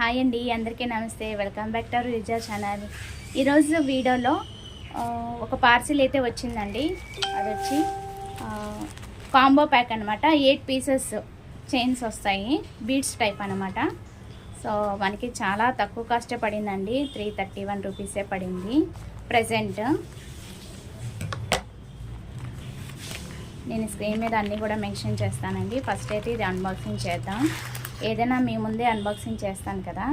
Hi అండి, అందరికీ నమస్తే. Welcome back to రిజా channel. ఈరోజు వీడియోలో ఒక పార్సిల్ అయితే వచ్చిందండి. అది వచ్చి కాంబో ప్యాక్ అనమాట. 8 పీసెస్ చైన్స్ వస్తాయి, బీడ్స్ టైప్ అనమాట. సో మనకి చాలా తక్కువ కాస్టే పడిందండి, 331 రూపీసే పడింది ప్రజెంట్. నేను స్క్రీన్ మీద అన్నీ కూడా మెన్షన్ చేస్తానండి. ఫస్ట్ అయితే ఇది అన్బాక్సింగ్ చేద్దాం. ఏదైనా మీ ముందే అన్బాక్సింగ్ చేస్తాను కదా.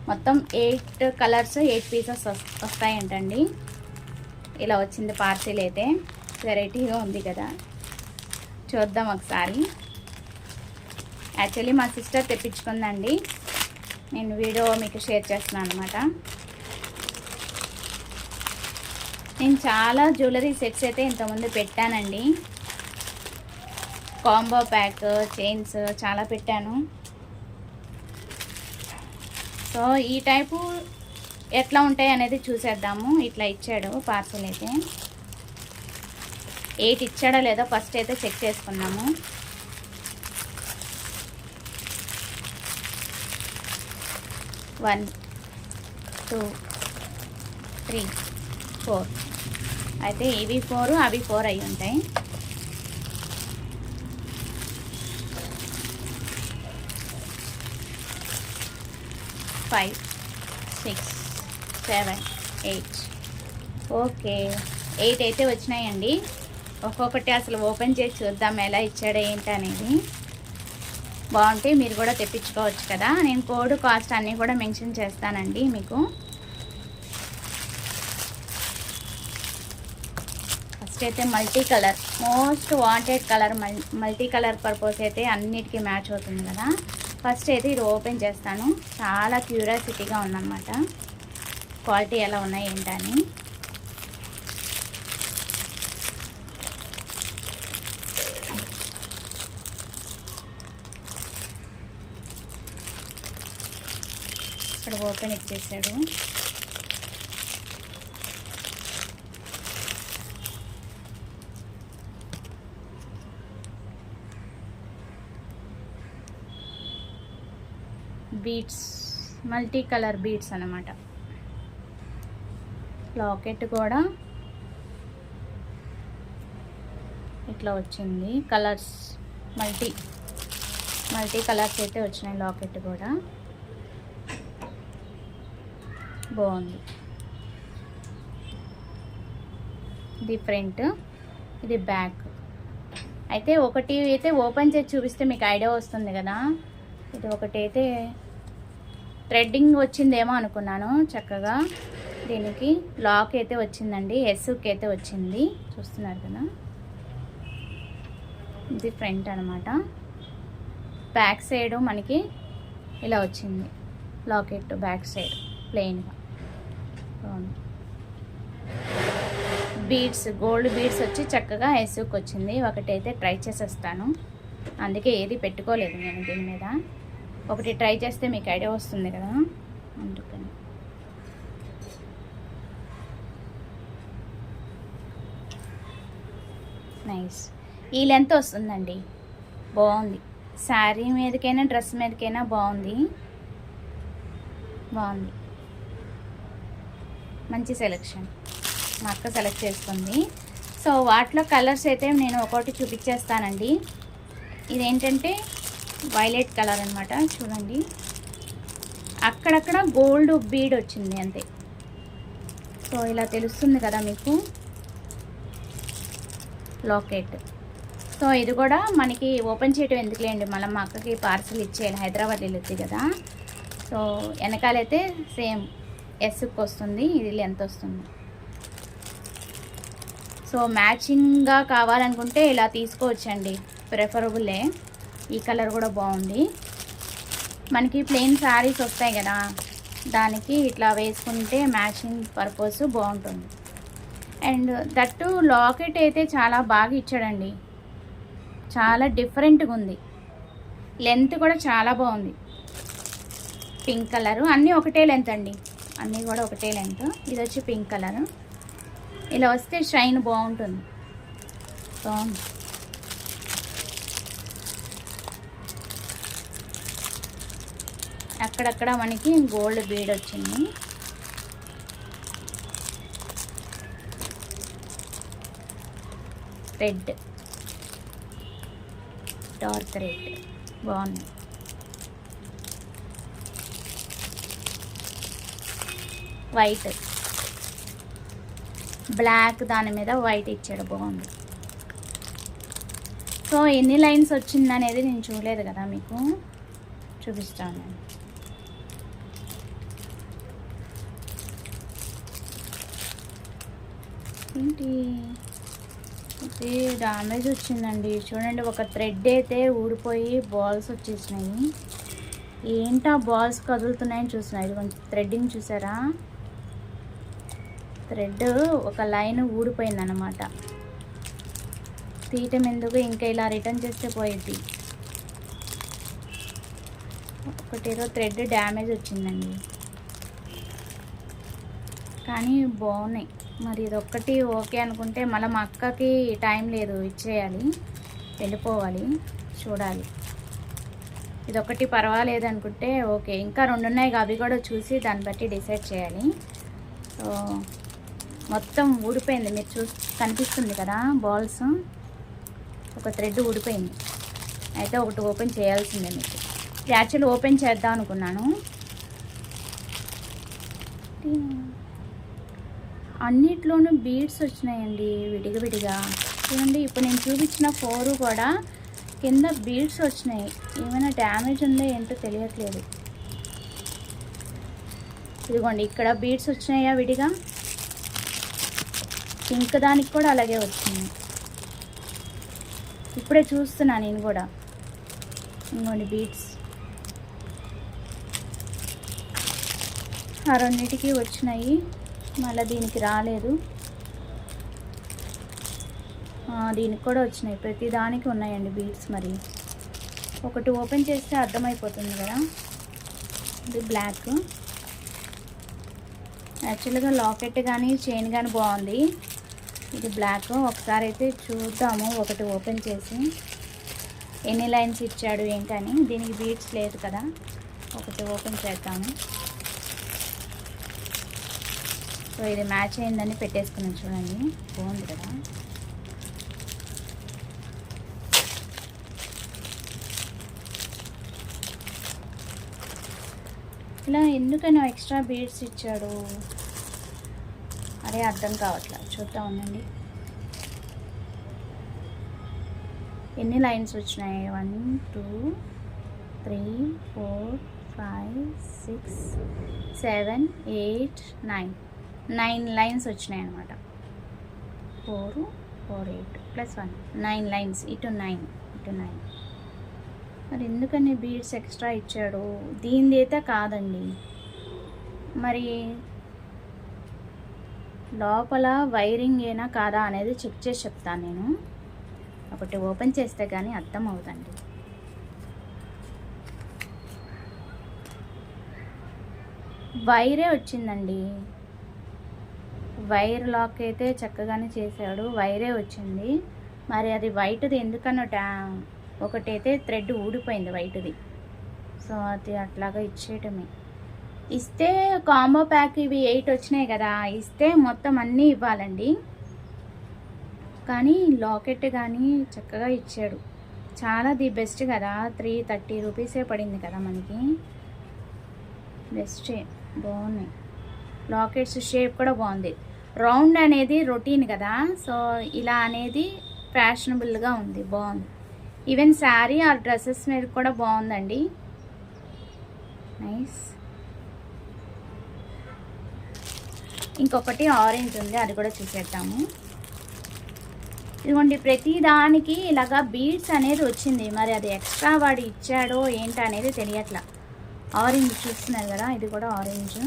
మొత్తం 8 కలర్స్ 8 పీసెస్ వస్తాయంటండి. ఇలా వచ్చింది పార్సిల్ అయితే. వెరైటీగా ఉంది కదా, చూద్దాం ఒకసారి. యాక్చువల్లీ మా సిస్టర్ తెప్పించుకుందండి, నేను వీడియో మీకు షేర్ చేస్తున్నాను అనమాట. నేను చాలా జ్యువెలరీ సెట్స్ అయితే ఇంతకుముందు పెట్టానండి. కాంబో ప్యాక్ చైన్స్ చాలా పెట్టాను. సో ఈ టైపు ఎట్లా ఉంటాయి అనేది చూసేద్దాము. ఇట్లా ఇచ్చాడు పార్సల్ అయితే. 8 ఇచ్చాడో లేదో ఫస్ట్ అయితే చెక్ చేసుకున్నాము. వన్ 2 3 4 అయితే ఇవి 4 అవి 4 అయి ఉంటాయి. 5 6 7 8 ఓకే, 8 అయితే వచ్చినాయండి. ఒక్కొక్కటి అసలు ఓపెన్ చేసి చూద్దాం ఎలా ఇచ్చాడో ఏంటి అనేది. బాగుంటే మీరు కూడా తెప్పించుకోవచ్చు కదా. నేను కోడ్ కాస్ట్ అన్నీ కూడా మెన్షన్ చేస్తానండి మీకు. ఫస్ట్ అయితే multi colour, most wanted colour. Multi colour purpose అయితే అన్నిటికీ మ్యాచ్ అవుతుంది కదా. ఫస్ట్ అయితే ఇది ఓపెన్ చేస్తాను. చాలా క్యూరియాసిటీగా ఉందన్నమాట, క్వాలిటీ ఎలా ఉన్నాయి ఏంటని. ఇక్కడ ఓపెన్ ఇచ్చేసాడు. బీడ్స్, మల్టీ కలర్ బీడ్స్ అన్నమాట. లాకెట్ కూడా ఇట్లా వచ్చింది. కలర్స్ మల్టీ కలర్స్ అయితే వచ్చినాయి. లాకెట్ కూడా బాగుంది. ఇది ఫ్రంట్, ఇది బ్యాక్. అయితే ఒకటి అయితే ఓపెన్ చేసి చూపిస్తే మీకు ఐడియా వస్తుంది కదా. ఇది ఒకటి అయితే థ్రెడ్డింగ్ వచ్చిందేమో అనుకున్నాను. చక్కగా దీనికి లాక్ అయితే వచ్చిందండి, ఎస్కి అయితే వచ్చింది, చూస్తున్నారు కదా. ఇది ఫ్రంట్ అనమాట. బ్యాక్ సైడ్ మనకి ఇలా వచ్చింది లాకెట్. బ్యాక్ సైడ్ ప్లెయిన్గా బీడ్స్, గోల్డ్ బీడ్స్ వచ్చి చక్కగా ఎస్కి వచ్చింది. ఒకటైతే ట్రై చేసేస్తాను, అందుకే ఏది పెట్టుకోలేదు నేను దీని మీద. ఒకటి ట్రై చేస్తే మీకు ఐడియా వస్తుంది కదా, అందుకని. నైస్. ఈ లెంత్ వస్తుందండి, బాగుంది. శారీ మీదకైనా డ్రెస్ మీదకైనా బాగుంది. మంచి సెలెక్షన్ మా అక్క సెలెక్ట్ చేసుకుంది. సో వాటిలో కలర్స్ అయితే నేను ఒకటి చూపించేస్తానండి. ఇదేంటంటే వైలెట్ కలర్ అనమాట. చూడండి, అక్కడక్కడ గోల్డ్ బీడ్ వచ్చింది అంతే. సో ఇలా తెలుస్తుంది కదా మీకు లాకెట్. సో ఇది కూడా మనకి ఓపెన్ చేయటం ఎందుకులేండి, మళ్ళీ మా అక్కకి పార్సల్ ఇచ్చేయాలి, హైదరాబాద్ వెళ్ళొద్ది కదా. సో వెనకాలైతే సేమ్ ఎస్కి వస్తుంది, ఇది లెంత్ వస్తుంది. సో మ్యాచింగ్గా కావాలనుకుంటే ఇలా తీసుకోవచ్చండి, ప్రిఫరబులే. ఈ కలర్ కూడా బాగుంది. మనకి ప్లెయిన్ శారీస్ వస్తాయి కదా, దానికి ఇట్లా వేసుకుంటే మ్యాచింగ్ పర్పస్ బాగుంటుంది. అండ్ దట్టు లాకెట్ అయితే చాలా బాగా ఇచ్చాడండి, చాలా డిఫరెంట్గా ఉంది. లెంత్ కూడా చాలా బాగుంది. పింక్ కలరు, అన్నీ ఒకటే లెంత్ అండి, అన్నీ కూడా ఒకటే లెంత్. ఇది వచ్చి పింక్ కలరు. ఇలా వస్తే షైన్ బాగుంటుంది. అక్కడక్కడ మనకి గోల్డ్ బీడ్ వచ్చింది. రెడ్, డార్క్ రెడ్ బాగుంది. వైట్, బ్లాక్ దాని మీద వైట్ ఇచ్చాడు, బాగుంది. సో ఎన్ని లైన్స్ వచ్చిందనేది నేను చూడలేదు కదా, మీకు చూపిస్తాను నేను. ఏంటి ఇది డ్యామేజ్ వచ్చిందండి చూడండి. ఒక థ్రెడ్ అయితే ఊడిపోయి బాల్స్ వచ్చేసినాయి. ఏంటా బాల్స్ కదులుతున్నాయని చూస్తున్నాయి. ఇది కొంచెం థ్రెడ్డింగ్ చూసారా, థ్రెడ్ ఒక లైన్ ఊడిపోయిందన్నమాట. తీయటం ఎందుకు, ఇంకా ఇలా రిటర్న్ చేస్తే పోయిద్ది. ఒకటేదో థ్రెడ్ డ్యామేజ్ వచ్చిందండి, కానీ బాగున్నాయి. మరి ఇది ఒక్కటి ఓకే అనుకుంటే మళ్ళీ మా అక్కకి టైం లేదు, ఇచ్చేయాలి, వెళ్ళిపోవాలి, చూడాలి. ఇదొకటి పర్వాలేదు అనుకుంటే ఓకే. ఇంకా 2 ఉన్నాయి, అవి కూడా చూసి దాన్ని బట్టి డిసైడ్ చేయాలి. సో మొత్తం ఊడిపోయింది, మీరు కనిపిస్తుంది కదా బాల్స్. ఒక థ్రెడ్ ఊడిపోయింది. అయితే ఒకటి ఓపెన్ చేయాల్సిందే. మీకు యాక్చువల్లీ ఓపెన్ చేద్దాం అనుకున్నాను. అన్నిట్లోనూ బీడ్స్ వచ్చినాయండి విడిగా. చూడండి ఇప్పుడు నేను చూపించిన 4 కూడా కింద బీడ్స్ వచ్చినాయి. ఏమైనా డ్యామేజ్ ఉందో ఏంటో తెలియట్లేదు. ఇదిగోండి ఇక్కడ బీడ్స్ వచ్చినాయా విడిగా, పింక్ దానికి కూడా అలాగే వచ్చింది. ఇప్పుడే చూస్తున్నా నేను కూడా. ఇంకోండి బీడ్స్ ఆ రెండింటికి వచ్చినాయి, మళ్ళీ దీనికి రాలేదు. దీనికి కూడా వచ్చినాయి, ప్రతి దానికి ఉన్నాయండి బీడ్స్. మరి ఒకటి ఓపెన్ చేస్తే అర్థమైపోతుంది కదా. ఇది బ్లాక్. యాక్చువల్గా లాకెట్ కానీ చైన్ కానీ బాగుంది. ఇది బ్లాక్. ఒకసారి అయితే చూద్దాము ఒకటి ఓపెన్ చేసి ఎన్ని లైన్స్ ఇచ్చాడు ఏంటని. దీనికి బీడ్స్ లేదు కదా, ఒకటి ఓపెన్ చేద్దాము. సో ఇది మ్యాచ్ అయిందని పెట్టేసుకున్నాను చూడండి, బాగుంది కదా. ఇలా ఎందుకని ఎక్స్ట్రా బీడ్స్ ఇచ్చాడు అదే అర్థం కావట్లేదు. చూద్దాం ఉండండి ఎన్ని లైన్స్ వచ్చినాయి. 1 2 3 4 5 6 7 8 9 లైన్స్ వచ్చినాయి అన్నమాట. 4 4 8 + 1 9 లైన్స్. ఇటు 9 మరి ఎందుకని బీడ్స్ ఎక్స్ట్రా ఇచ్చాడు. దీనిది అయితే కాదండి, మరి లోపల వైరింగ్ ఏనా కాదా అనేది చెక్ చేసి చెప్తాను నేను. ఒకటి ఓపెన్ చేస్తే కానీ అర్థం అవుతుంది. వైరే వచ్చిందండి, వైర్ లాక్ అయితే చక్కగానే చేశాడు, వైరే వచ్చింది. మరి అది వైట్ది ఎందుకన్నట, ఒకటైతే థ్రెడ్ ఊడిపోయింది వైట్ది. సో అది అట్లాగా ఇచ్చేయటమే. ఇస్తే కాంబో ప్యాక్ ఇవి 8 వచ్చినాయి కదా, ఇస్తే మొత్తం అన్నీ ఇవ్వాలండి. కానీ లాకెట్ కానీ చక్కగా ఇచ్చాడు. చాలా ది బెస్ట్ కదా. 330 రూపీసే పడింది కదా మనకి. బెస్టే, బాగున్నాయి లాకెట్స్. షేప్ కూడా బాగుంది. రౌండ్ అనేది రొటీన్ కదా, సో ఇలా అనేది ఫ్యాషనబుల్గా ఉంది, బాగుంది. ఈవెన్ శారీ ఆ డ్రెస్సెస్ మీద కూడా బాగుందండి, నైస్. ఇంకొకటి ఆరెంజ్ ఉంది, అది కూడా చూసేద్దాము. ఇదిగోండి ప్రతి దానికి ఇలాగా బీడ్స్ అనేది వచ్చింది. మరి అది ఎక్స్ట్రా వాడు ఇచ్చాడో ఏంటో అనేది తెలియట్లా. ఆరెంజ్ చూస్తున్నారు కదా, ఇది కూడా ఆరెంజ్.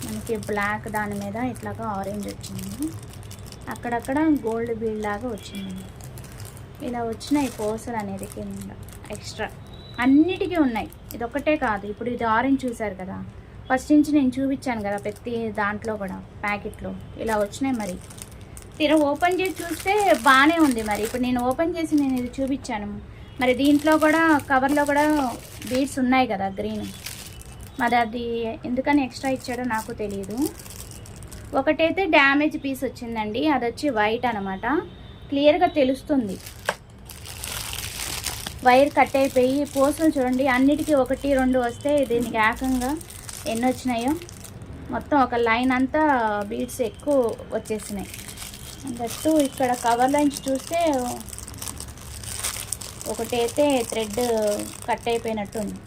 మనకి బ్లాక్ దాని మీద ఇట్లాగా ఆరెంజ్ వచ్చింది. అక్కడక్కడ గోల్డ్ బీడ్ లాగా వచ్చింది. ఇలా వచ్చినాయి పూసలు అనేది కింద ఎక్స్ట్రా అన్నిటికీ ఉన్నాయి. ఇది ఒక్కటే కాదు. ఇప్పుడు ఇది ఆరెంజ్ చూసారు కదా, ఫస్ట్ నుంచి నేను చూపించాను కదా ప్రతి దాంట్లో కూడా ప్యాకెట్లో ఇలా వచ్చినాయి. మరి తీరా ఓపెన్ చేసి చూస్తే బాగానే ఉంది. మరి ఇప్పుడు నేను ఓపెన్ చేసి నేను ఇది చూపించాను, మరి దీంట్లో కూడా కవర్లో కూడా బీడ్స్ ఉన్నాయి కదా గ్రీన్, మరి అది ఎందుకని ఎక్స్ట్రా ఇచ్చాడో నాకు తెలియదు. ఒకటైతే డ్యామేజ్ పీస్ వచ్చిందండి, అది వచ్చి వైట్ అనమాట, క్లియర్గా తెలుస్తుంది. వైర్ కట్ అయిపోయి పోస్టులు చూడండి, అన్నిటికీ 1, 2 వస్తే దీనికి ఏకంగా ఎన్ని వచ్చినాయో, మొత్తం ఒక లైన్ అంతా బీడ్స్ ఎక్కువ వచ్చేసినాయి. దట్టు ఇక్కడ కవర్లో నుంచి చూస్తే ఒకటైతే థ్రెడ్ కట్ అయిపోయినట్టుంది,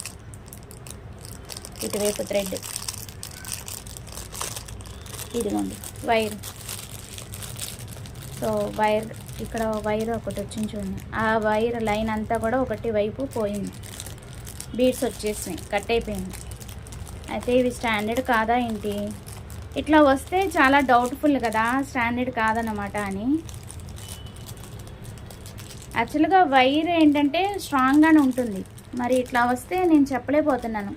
ఇటువైపు థ్రెడ్. ఇదిగోండి వైర్. సో వైర్ ఇక్కడ వైర్ ఒకటి వచ్చింది చూడండి, ఆ వైర్ లైన్ అంతా కూడా ఒకటి వైపు పోయింది, బీడ్స్ వచ్చేసినాయి, కట్ అయిపోయింది. అయితే ఇవి స్టాండర్డ్ కాదా ఏంటి? ఇట్లా వస్తే చాలా డౌట్ఫుల్ కదా, స్టాండర్డ్ కాదన్నమాట అని. యాక్చువల్గా వైర్ ఏంటంటే స్ట్రాంగ్గానే ఉంటుంది, మరి ఇట్లా వస్తే నేను చెప్పలేకపోతున్నాను.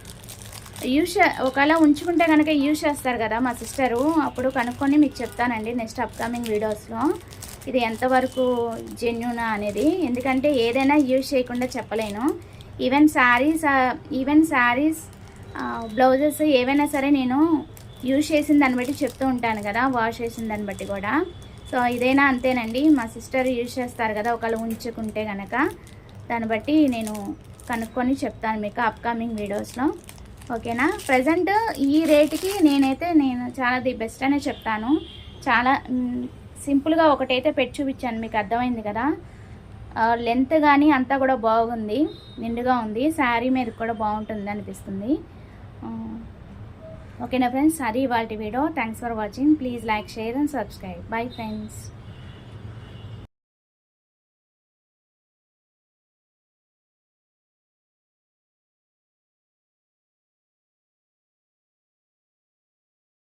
ఒకవేళ ఉంచుకుంటే కనుక యూజ్ చేస్తారు కదా మా సిస్టరు, అప్పుడు కనుక్కొని మీకు చెప్తానండి నెక్స్ట్ అప్కమింగ్ వీడియోస్లో ఇది ఎంతవరకు జెన్యూనా అనేది. ఎందుకంటే ఏదైనా యూజ్ చేయకుండా చెప్పలేను. ఈవెన్ శారీస్ బ్లౌజెస్ ఏవైనా సరే నేను యూజ్ చేసిన దాన్ని బట్టి చెప్తూ ఉంటాను కదా, వాష్ చేసిన దాన్ని బట్టి కూడా. సో ఇదైనా అంతేనండి, మా సిస్టర్ యూజ్ చేస్తారు కదా ఒకవేళ ఉంచుకుంటే కనుక, దాన్ని బట్టి నేను కనుక్కొని చెప్తాను మీకు అప్కమింగ్ వీడియోస్లో. ఓకేనా? ప్రజెంట్ ఈ రేటుకి నేను చాలా ది బెస్ట్ అనే చెప్తాను. చాలా సింపుల్గా ఒకటైతే పెట్టి చూపించాను, మీకు అర్థమైంది కదా. లెంత్ కానీ అంతా కూడా బాగుంది, నిండుగా ఉంది, శారీ మీద కూడా బాగుంటుంది అనిపిస్తుంది. ఓకేనా ఫ్రెండ్స్, అది ఇవాల్టి video. Thanks for watching. Please like, share and subscribe. Bye friends.